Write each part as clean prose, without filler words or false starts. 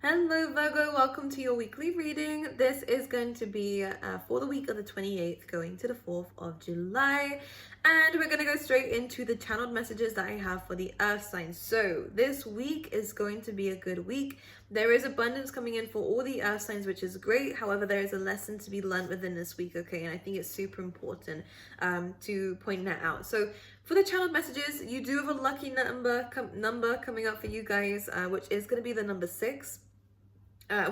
Hello Virgo, welcome to your weekly reading. This is going to be for the week of the 28th going to the 4th of July. And we're going to go straight into the channeled messages that I have for the earth signs. So this week is going to be a good week. There is abundance coming in for all the earth signs, which is great. However, there is a lesson to be learned within this week, okay? And I think it's super important to point that out. So for the channeled messages, you do have a lucky number coming up for you guys, which is going to be the number 6.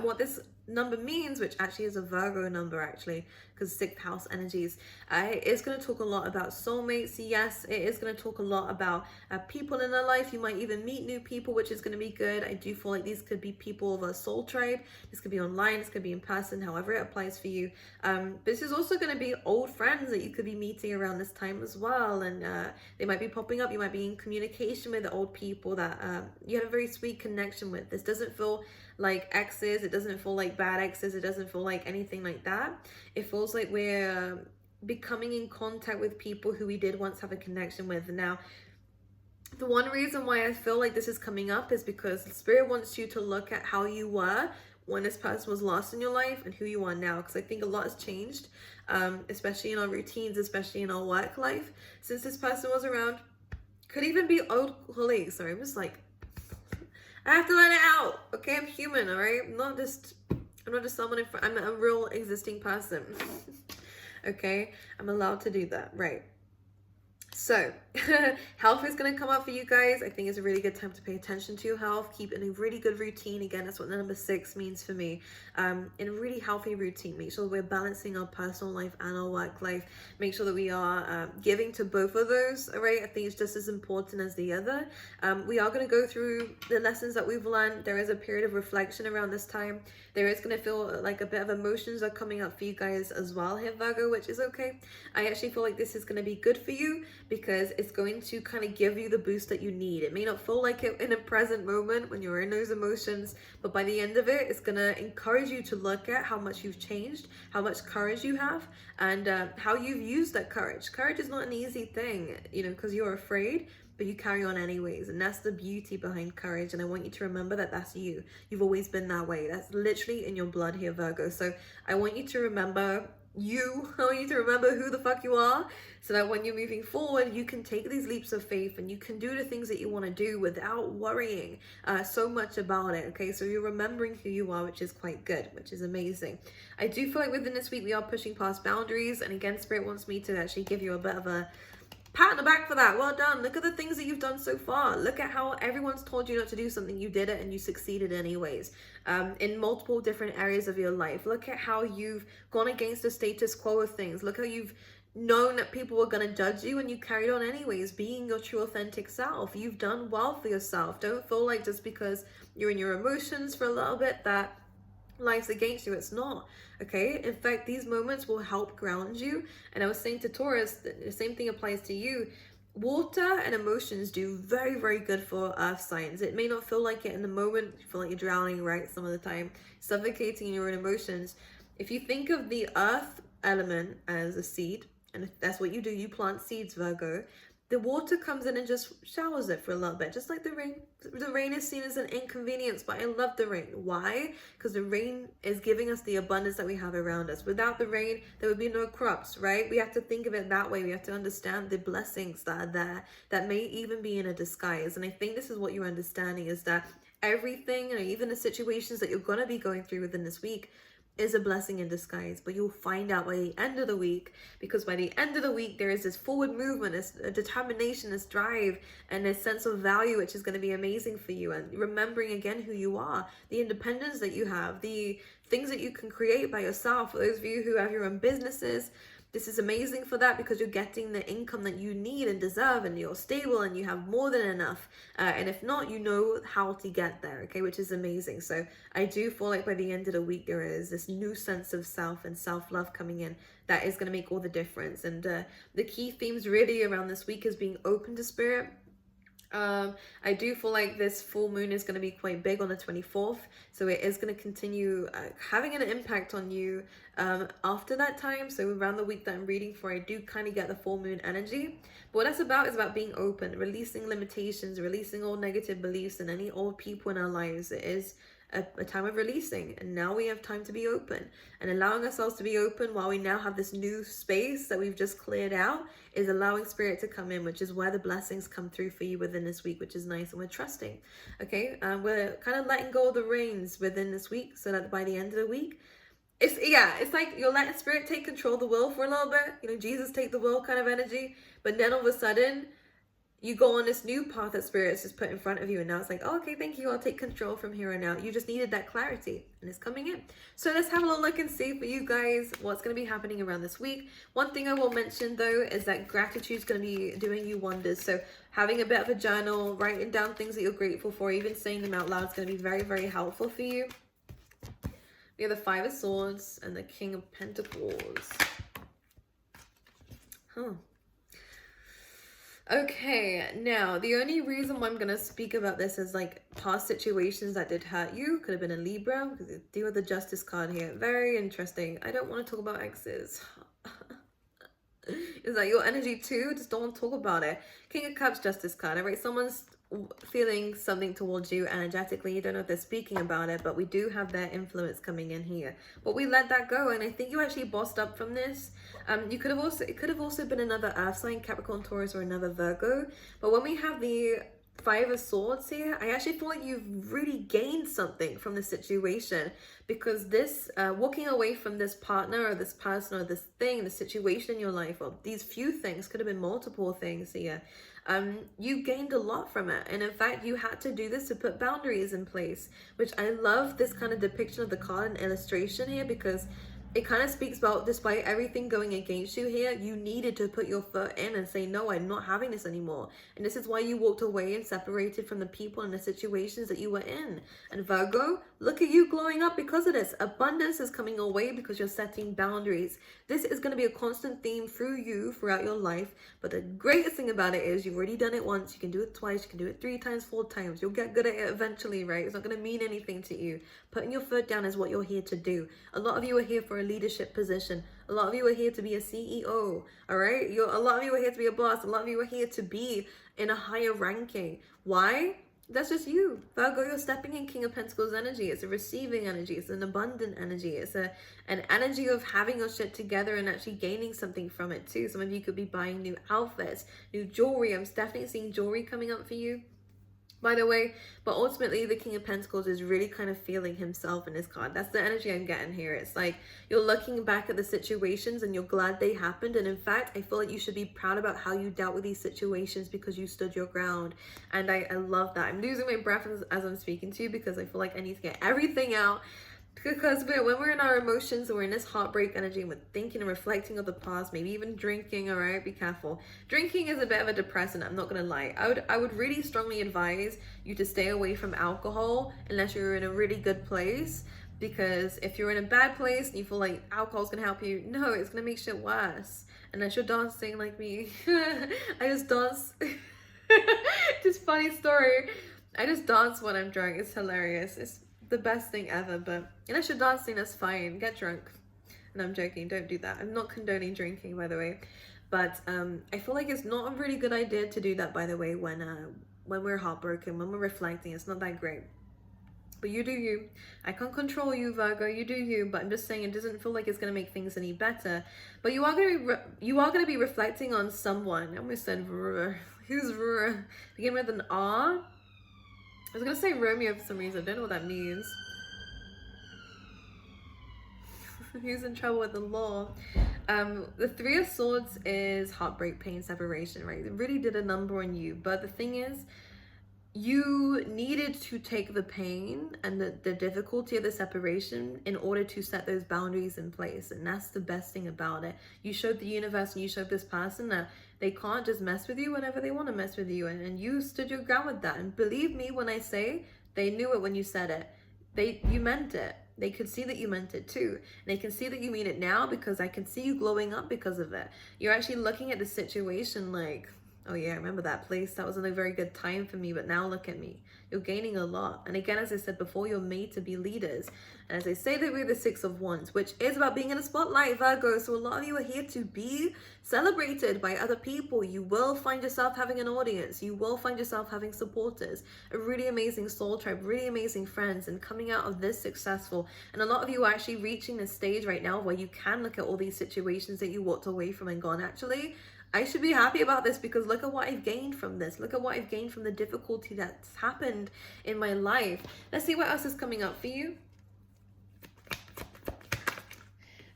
What this number means, which actually is a Virgo number actually, because 6th house energies, is going to talk a lot about soulmates. Yes, it is going to talk a lot about people in our life. You might even meet new people, which is going to be good. I do feel like these could be people of a soul tribe. This could be online, this could be in person, however it applies for you. This is also going to be old friends that you could be meeting around this time as well, and they might be popping up. You might be in communication with the old people that you had a very sweet connection with. This doesn't feel like exes, it doesn't feel like bad exes, it doesn't feel like anything like that. It feels like we're becoming in contact with people who we did once have a connection with. Now, the one reason why I feel like this is coming up is because the spirit wants you to look at how you were when this person was lost in your life and who you are now, because I think a lot has changed, especially in our routines, especially in our work life since this person was around. Could even be old colleagues. Sorry, I'm just like, I have to let it out. Okay, I'm human, all right? I'm not just someone in front. I'm a real existing person. Okay, I'm allowed to do that, right? So, health is going to come up for you guys. I think it's a really good time to pay attention to your health. Keep in a really good routine. Again, that's what the number 6 means for me. In a really healthy routine. Make sure we're balancing our personal life and our work life. Make sure that we are giving to both of those, all right? I think it's just as important as the other. We are going to go through the lessons that we've learned. There is a period of reflection around this time. There is going to feel like a bit of emotions are coming up for you guys as well here, Virgo, which is okay. I actually feel like this is going to be good for you, because it's going to kind of give you the boost that you need. It may not feel like it in a present moment when you're in those emotions, but by the end of it, it's going to encourage you to look at how much you've changed, how much courage you have, and how you've used that courage. Courage is not an easy thing, you know, because you're afraid, but you carry on anyways. And that's the beauty behind courage. And I want you to remember that that's you. You've always been that way. That's literally in your blood here, Virgo. So I want you to remember I want you to remember who the fuck you are, so that when you're moving forward, you can take these leaps of faith and you can do the things that you want to do without worrying so much about it. Okay, so you're remembering who you are, which is quite good, which is amazing. I do feel like within this week we are pushing past boundaries, and again, Spirit wants me to actually give you a bit of a pat on the back for that. Well done. Look at the things that you've done so far. Look at how everyone's told you not to do something, you did it and you succeeded anyways, in multiple different areas of your life. Look at how you've gone against the status quo of things. Look how you've known that people were going to judge you and you carried on anyways, being your true authentic self. You've done well for yourself. Don't feel like just because you're in your emotions for a little bit that life's against you. It's not. Okay, in fact, these moments will help ground you. And I was saying to Taurus, the same thing applies to you. Water and emotions do very, very good for earth signs. It may not feel like it in the moment. You feel like you're drowning, right, some of the time, suffocating in your own emotions. If you think of the earth element as a seed, and if that's what you do, you plant seeds, Virgo, the water comes in and just showers it for a little bit, just like the rain. The rain is seen as an inconvenience, but I love the rain. Why? Because the rain is giving us the abundance that we have around us. Without the rain, there would be no crops, right? We have to think of it that way. We have to understand the blessings that are there, that may even be in a disguise. And I think this is what you're understanding, is that everything, and even the situations that you're going to be going through within this week, is a blessing in disguise. But you'll find out by the end of the week, because by the end of the week there is this forward movement, this determination, this drive, and this sense of value, which is going to be amazing for you. And remembering again who you are, the independence that you have, the things that you can create by yourself. For those of you who have your own businesses, this is amazing for that, because you're getting the income that you need and deserve, and you're stable and you have more than enough. And if not, you know how to get there, okay, which is amazing. So I do feel like by the end of the week, there is this new sense of self and self-love coming in that is going to make all the difference. And the key themes really around this week is being open to spirit. I do feel like this full moon is going to be quite big on the 24th, so it is going to continue having an impact on you after that time. So around the week that I'm reading for, I do kind of get the full moon energy. But what that's about is about being open, releasing limitations, releasing all negative beliefs and any old people in our lives. It is a time of releasing, and now we have time to be open, and allowing ourselves to be open while we now have this new space that we've just cleared out is allowing spirit to come in, which is where the blessings come through for you within this week, which is nice. And we're trusting, okay? We're kind of letting go of the reins within this week so that by the end of the week, it's like you're letting spirit take control of the will for a little bit, you know, Jesus take the will kind of energy, but then all of a sudden you go on this new path that spirit has just put in front of you, and now it's like, oh, okay, thank you, I'll take control from here on out. You just needed that clarity, and it's coming in. So let's have a little look and see for you guys what's going to be happening around this week. One thing I will mention though is that gratitude is going to be doing you wonders. So having a bit of a journal, writing down things that you're grateful for, even saying them out loud is going to be very, very helpful for you. We have the Five of Swords and the King of Pentacles. Okay, now the only reason why I'm going to speak about this is like past situations that did hurt you. Could have been a Libra, because you deal with the Justice card here. Very interesting. I don't want to talk about exes. Is that your energy too? Just don't want to talk about it. King of Cups, Justice card. All right, someone's feeling something towards you energetically. You don't know if they're speaking about it, but we do have their influence coming in here. But we let that go, and I think you actually bossed up from this. It could have also been another earth sign, Capricorn, Taurus, or another Virgo. But when we have the Five of Swords here, I actually feel like you've really gained something from the situation, because this walking away from this partner or this person or this thing, the situation in your life, or these few things, could have been multiple things here. You gained a lot from it, and in fact you had to do this to put boundaries in place, which I love this kind of depiction of the card and illustration here, because it kind of speaks about, despite everything going against you here, you needed to put your foot in and say, no, I'm not having this anymore. And this is why you walked away and separated from the people and the situations that you were in. And Virgo, look at you glowing up because of this. Abundance is coming your way because you're setting boundaries. This is going to be a constant theme through you throughout your life. But the greatest thing about it is you've already done it once. You can do it twice. You can do it 3 times, 4 times. You'll get good at it eventually, right? It's not going to mean anything to you. Putting your foot down is what you're here to do. A lot of you are here for a leadership position. A lot of you are here to be a CEO, all right? A lot of you are here to be a boss. A lot of you are here to be in a higher ranking. Why? That's just you. Virgo, you're stepping in King of Pentacles energy. It's a receiving energy. It's an abundant energy. It's an energy of having your shit together and actually gaining something from it too. Some of you could be buying new outfits, new jewelry. I'm definitely seeing jewelry coming up for you, by the way. But ultimately the King of Pentacles is really kind of feeling himself in this card. That's the energy I'm getting here. It's like you're looking back at the situations and you're glad they happened, and in fact I feel like you should be proud about how you dealt with these situations because you stood your ground. And I love that. I'm losing my breath as I'm speaking to you because I feel like I need to get everything out. Because when we're in our emotions and we're in this heartbreak energy and we're thinking and reflecting of the past, maybe even drinking, all right, be careful. Drinking is a bit of a depressant, I'm not going to lie. I would really strongly advise you to stay away from alcohol unless you're in a really good place. Because if you're in a bad place and you feel like alcohol's going to help you, no, it's going to make shit worse. Unless you're dancing like me. I just dance. Just funny story. I just dance when I'm drunk. It's hilarious. It's the best thing ever. But unless you're dancing, that's fine. Get drunk. And I'm joking, don't do that. I'm not condoning drinking, by the way. But I feel like it's not a really good idea to do that, by the way, when we're heartbroken, when we're reflecting. It's not that great. But you do you. I can't control you, Virgo. You do you. But I'm just saying, it doesn't feel like it's going to make things any better. But you are going to be reflecting on someone. I almost said who's begin with an R. I was going to say Romeo for some reason. I don't know what that means. Who's in trouble with the law? The Three of Swords is heartbreak, pain, separation, right? It really did a number on you. But the thing is, you needed to take the pain and the difficulty of the separation in order to set those boundaries in place. And that's the best thing about it. You showed the universe and you showed this person that they can't just mess with you whenever they want to mess with you. And you stood your ground with that. And believe me when I say, they knew it when you said it. You meant it. They could see that you meant it too. And they can see that you mean it now because I can see you glowing up because of it. You're actually looking at the situation like, Oh yeah, I remember that place. That wasn't a very good time for me, but now look at me. You're gaining a lot. And again, as I said before, you're made to be leaders. And as I say that we're the Six of Wands, which is about being in a spotlight, Virgo. So a lot of you are here to be celebrated by other people. You will find yourself having an audience. You will find yourself having supporters, a really amazing soul tribe, really amazing friends, and coming out of this successful. And a lot of you are actually reaching this stage right now where you can look at all these situations that you walked away from and gone, actually, I should be happy about this because look at what I've gained from this. Look at what I've gained from the difficulty that's happened in my life. Let's see what else is coming up for you.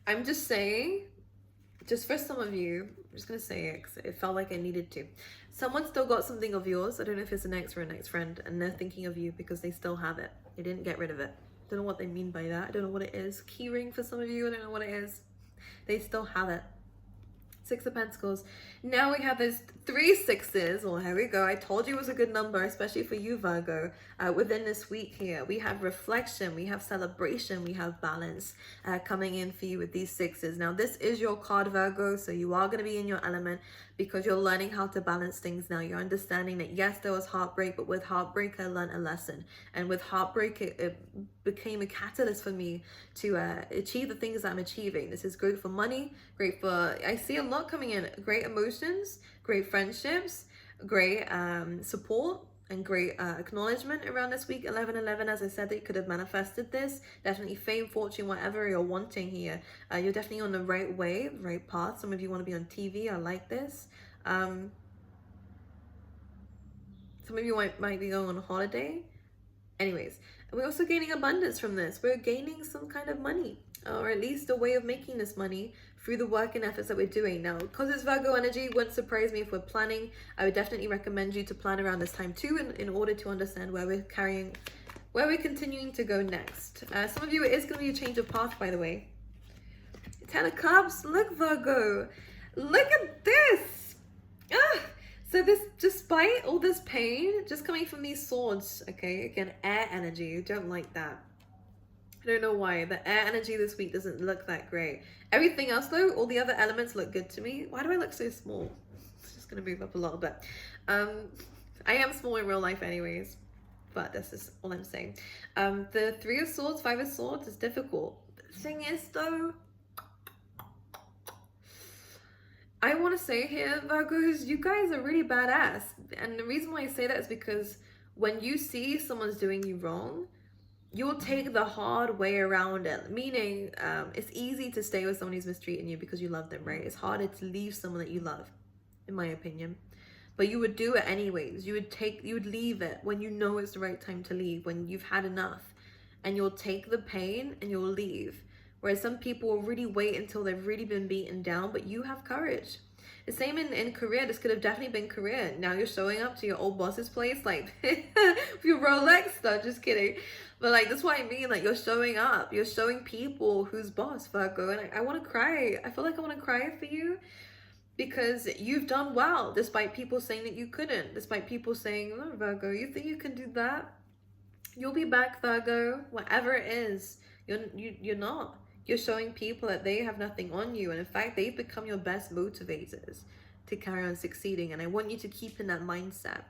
I'm just saying, just for some of you, I'm just going to say it because it felt like I needed to. Someone still got something of yours. I don't know if it's an ex or an ex-friend, and they're thinking of you because they still have it. They didn't get rid of it. Don't know what they mean by that. I don't know what it is. Keyring for some of you. I don't know what it is. They still have it. Six of Pentacles. Now we have those 3 sixes. Well, here we go. I told you it was a good number, especially for you, Virgo. Within this week here, we have reflection, we have celebration, we have balance coming in for you with these sixes. Now, this is your card, Virgo, so you are going to be in your element because you're learning how to balance things now. You're understanding that, yes, there was heartbreak, but with heartbreak, I learned a lesson. And with heartbreak, it became a catalyst for me to achieve the things that I'm achieving. This is great for money, great for, I see a lot coming in, great emotions, great friendships, great support, and great acknowledgement around this week. 11/11, as I said, that you could have manifested this. Definitely fame, fortune, whatever you're wanting here. You're definitely on the right way, right path. Some of you want to be on TV. I like this. Some of you might be going on a holiday. Anyways, we're also gaining abundance from this. We're gaining some kind of money, or at least a way of making this money through the work and efforts that we're doing. Now, because it's Virgo energy, it wouldn't surprise me if we're planning. I would definitely recommend you to plan around this time too, in order to understand where we're continuing to go next. Some of you, it is going to be a change of path, by the way. 10 of Cups. Look, Virgo. Look at this. So this, despite all this pain, just coming from these swords, okay, again, air energy, you don't like that. I don't know why. The air energy this week doesn't look that great. Everything else though, all the other elements look good to me. Why do I look so small? I'm just going to move up a little bit. I am small in real life anyways, but this is all I'm saying. The 3 of Swords, 5 of Swords is difficult. The thing is though, I want to say here, Virgos, you guys are really badass. And the reason why I say that is because when you see someone's doing you wrong, you'll take the hard way around it. Meaning, it's easy to stay with someone who's mistreating you because you love them, right? It's harder to leave someone that you love, in my opinion. But you would do it anyways. You would leave it when you know it's the right time to leave, when you've had enough. And you'll take the pain and you'll leave. Whereas some people will really wait until they've really been beaten down, but you have courage. The same in career. This could have definitely been career. Now you're showing up to your old boss's place, like, with your Rolex. No, just kidding. But like, that's what I mean. Like, you're showing up. You're showing people who's boss, Virgo. And I want to cry. I feel like I want to cry for you. Because you've done well, despite people saying that you couldn't. Despite people saying, oh, Virgo, you think you can do that? You'll be back, Virgo. Whatever it is, you're not. You're showing people that they have nothing on you. And in fact, they've become your best motivators to carry on succeeding. And I want you to keep in that mindset.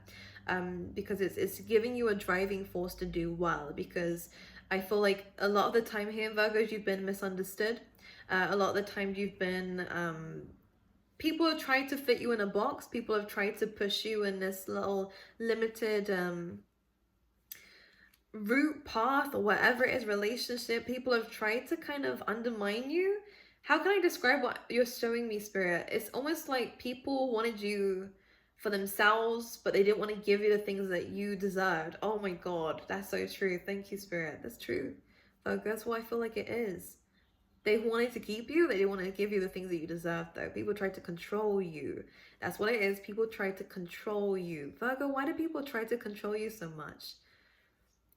Because it's giving you a driving force to do well. Because I feel like a lot of the time here, Virgos, you've been misunderstood. A lot of the time you've been... people have tried to fit you in a box. People have tried to push you in this little limited... route, path, or whatever it is, relationship. People have tried to kind of undermine you. How can I describe what you're showing me, Spirit? It's almost like people wanted you for themselves, but they didn't want to give you the things that you deserved. Oh my God, that's so true. Thank you, Spirit. That's true. But that's what I feel like it is. They wanted to keep you. They didn't want to give you the things that you deserve, though. People tried to control you. That's what it is. People tried to control you. Virgo, why do people try to control you so much?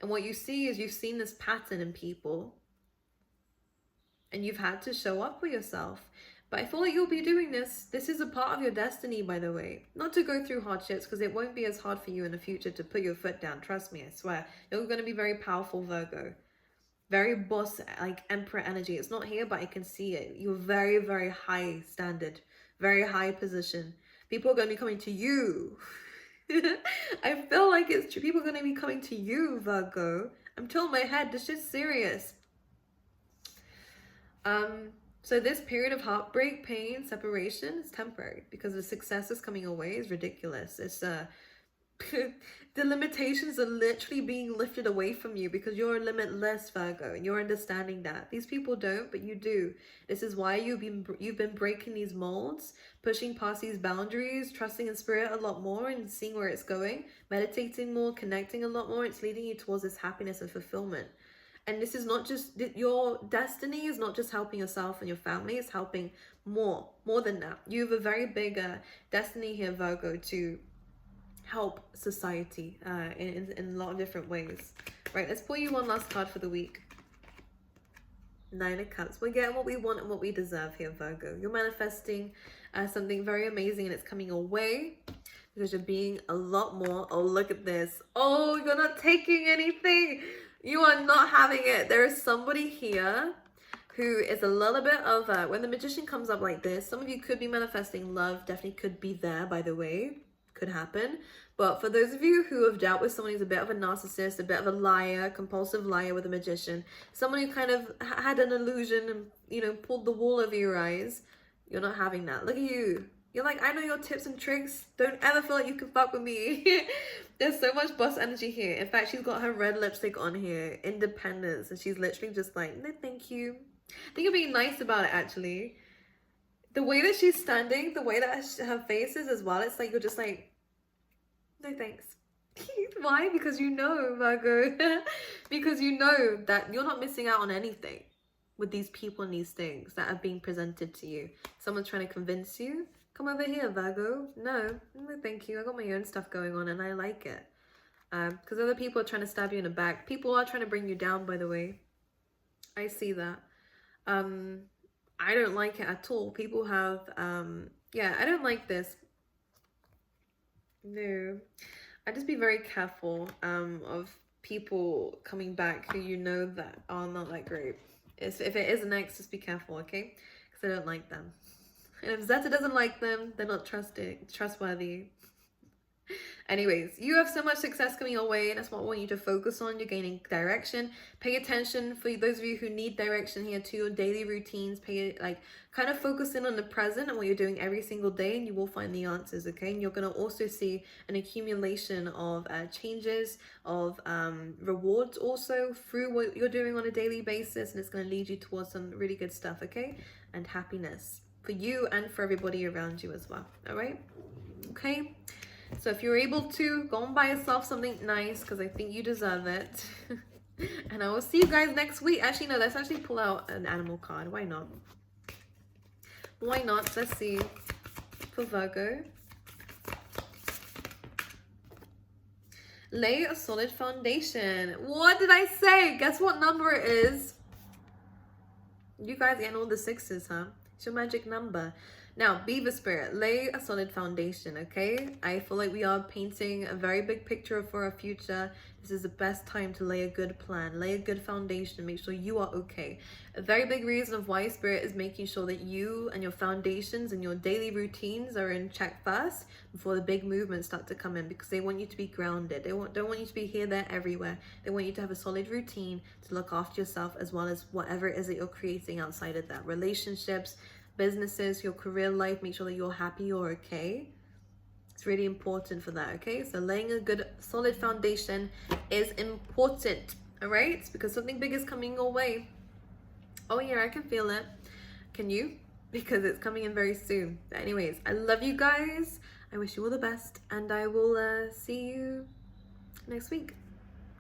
And what you see is you've seen this pattern in people. And you've had to show up for yourself. But I feel like you'll be doing this. This is a part of your destiny, by the way. Not to go through hardships, because it won't be as hard for you in the future to put your foot down. Trust me, I swear. You're going to be very powerful, Virgo. Very boss, like emperor energy. It's not here, but I can see it. You're very, very high standard. Very high position. People are going to be coming to you. I feel like it's true. People are going to be coming to you, Virgo. I'm telling my head, this shit's serious. So this period of heartbreak, pain, separation is temporary because the success is coming away is ridiculous. It's the limitations are literally being lifted away from you because you're limitless, Virgo, and you're understanding that. These people don't, but you do. This is why you've been breaking these molds, pushing past these boundaries, trusting in spirit a lot more and seeing where it's going, meditating more, connecting a lot more. It's leading you towards this happiness and fulfillment. And this is not just, your destiny is not just helping yourself and your family, it's helping more than that. You have a very big destiny here, Virgo, to help society in a lot of different ways. Right, let's pull you one last card for the week. 9 of Cups. We're getting what we want and what we deserve here, Virgo. You're manifesting something very amazing and it's coming your way because you're being a lot more. Oh, look at this. Oh, you're not taking anything. You are not having it. There is somebody here who is a little bit of when the Magician comes up like this, some of you could be manifesting love. Definitely could be there, by the way. Could happen. But for those of you who have dealt with someone who's a bit of a narcissist, a bit of a liar, compulsive liar with a Magician, someone who kind of had an illusion and, you know, pulled the wool over your eyes, you're not having that. Look at you. You're like, I know your tips and tricks. Don't ever feel like you can fuck with me. There's so much boss energy here. In fact, she's got her red lipstick on here. Independence. And she's literally just like, no, thank you. I think you're being nice about it, actually. The way that she's standing, the way that her face is as well, it's like you're just like, no thanks. Why? Because you know, Virgo. Because you know that you're not missing out on anything with these people and these things that are being presented to you. Someone's trying to convince you. Come over here, Virgo. No, thank you. I got my own stuff going on and I like it. Because other people are trying to stab you in the back. People are trying to bring you down, by the way. I see that. I don't like it at all. People have, yeah, I don't like this. No. I just be very careful of people coming back who you know that are not that great. If it is an ex, just be careful, okay? Because I don't like them. And if Zeta doesn't like them, they're not trustworthy. Anyways, you have so much success coming your way, and that's what I want you to focus on. You're gaining direction. Pay attention, for those of you who need direction here, to your daily routines. Kind of focus in on the present and what you're doing every single day, and you will find the answers, okay? And you're going to also see an accumulation of changes, of rewards also through what you're doing on a daily basis, and it's going to lead you towards some really good stuff, okay? And happiness for you and for everybody around you as well, all right? Okay? So if you're able to, go and buy yourself something nice because I think you deserve it. And I will see you guys next week. Actually, no, let's actually pull out an animal card. Why not? Why not? Let's see. For Virgo. Lay a solid foundation. What did I say? Guess what number it is? You guys getting all the 6s, huh? It's your magic number. Now, Beaver Spirit, lay a solid foundation, okay? I feel like we are painting a very big picture for our future. This is the best time to lay a good plan, lay a good foundation, make sure you are okay. A very big reason of why Spirit is making sure that you and your foundations and your daily routines are in check first before the big movements start to come in, because they want you to be grounded. They don't want you to be here, there, everywhere. They want you to have a solid routine to look after yourself, as well as whatever it is that you're creating outside of that. Relationships, businesses, your career life, make sure that you're happy, you're okay. It's really important for that, okay? So laying a good solid foundation is important, all right? Because something big is coming your way. Oh yeah, I can feel it. Can you? Because it's coming in very soon. But anyways, I love you guys. I wish you all the best, and I will see you next week.